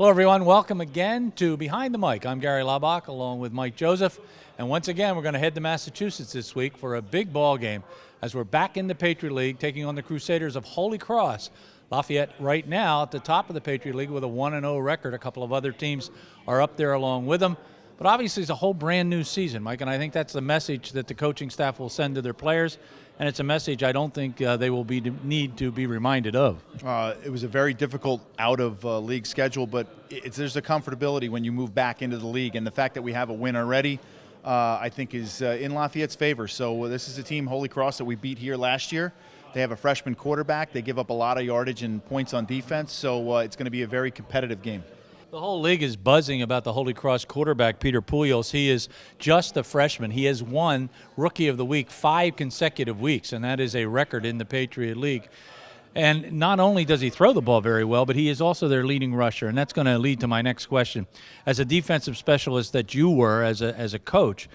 Hello, everyone. Welcome again to Behind the Mic. I'm Gary Laubach, along with Mike Joseph. And once again, we're going to head to Massachusetts this week for a big ball game as we're back in the Patriot League, taking on the Crusaders of Holy Cross. Lafayette right now at the top of the Patriot League with a 1-0 record. A couple of other teams are up there along with them. But obviously, it's a whole brand new season, Mike, and I think that's the message that the coaching staff will send to their players. And it's a message I don't think they will need to be reminded of. It was a very difficult out-of-league schedule, but there's a comfortability when you move back into the league. And the fact that we have a win already, I think, is in Lafayette's favor. So this is a team, Holy Cross, that we beat here last year. They have a freshman quarterback. They give up a lot of yardage and points on defense, so it's going to be a very competitive game. The whole league is buzzing about the Holy Cross quarterback, Peter Poulios. He is just a freshman. He has won Rookie of the Week 5 consecutive weeks, and that is a record in the Patriot League. And not only does he throw the ball very well, but he is also their leading rusher, and that's going to lead to my next question. As a defensive specialist that you were as a coach,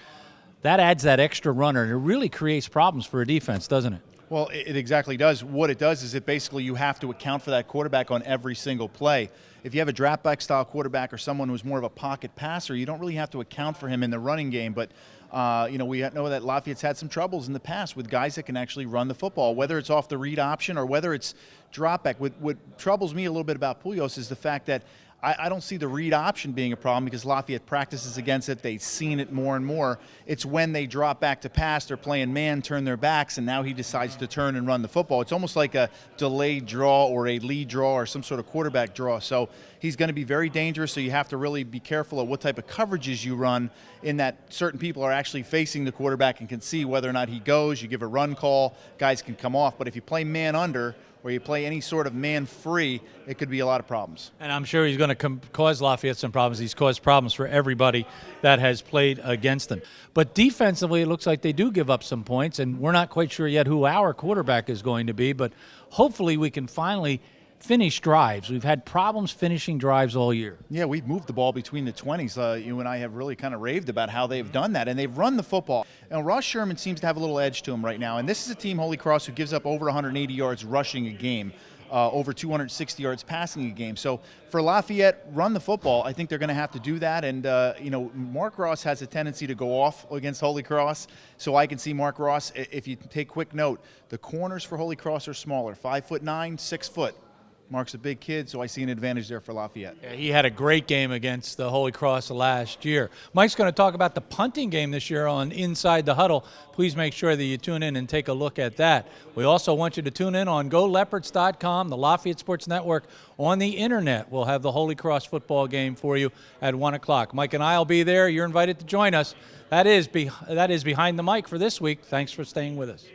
that adds that extra runner, and it really creates problems for a defense, doesn't it? Well, it exactly does. What it does is basically you have to account for that quarterback on every single play. If you have a drop back style quarterback or someone who's more of a pocket passer, you don't really have to account for him in the running game. But we know that Lafayette's had some troubles in the past with guys that can actually run the football, whether it's off the read option or whether it's drop back. What troubles me a little bit about Poulios is the fact that I don't see the read option being a problem because Lafayette practices against it. They've seen it more and more. It's when they drop back to pass, they're playing man, turn their backs, and now he decides to turn and run the football. It's almost like a delayed draw or a lead draw or some sort of quarterback draw. So he's going to be very dangerous, so you have to really be careful of what type of coverages you run in that certain people are actually facing the quarterback and can see whether or not he goes. You give a run call, guys can come off. But if you play man under, where you play any sort of man-free, it could be a lot of problems. And I'm sure he's going to cause Lafayette some problems. He's caused problems for everybody that has played against him. But defensively, it looks like they do give up some points, and we're not quite sure yet who our quarterback is going to be, but hopefully we can finally finish drives. We've had problems finishing drives all year. Yeah, we've moved the ball between the 20s. You and I have really kind of raved about how they've done that, and they've run the football. And Ross Sherman seems to have a little edge to him right now, and this is a team, Holy Cross, who gives up over 180 yards rushing a game, over 260 yards passing a game. So for Lafayette, run the football. I think they're going to have to do that, and Mark Ross has a tendency to go off against Holy Cross, so I can see Mark Ross, if you take quick note, the corners for Holy Cross are smaller, 5'9", 6 foot. Mark's a big kid, so I see an advantage there for Lafayette. Yeah, he had a great game against the Holy Cross last year. Mike's going to talk about the punting game this year on Inside the Huddle. Please make sure that you tune in and take a look at that. We also want you to tune in on GoLeopards.com, the Lafayette Sports Network. On the internet, we'll have the Holy Cross football game for you at 1 o'clock. Mike and I will be there. You're invited to join us. That is Behind the Mic for this week. Thanks for staying with us.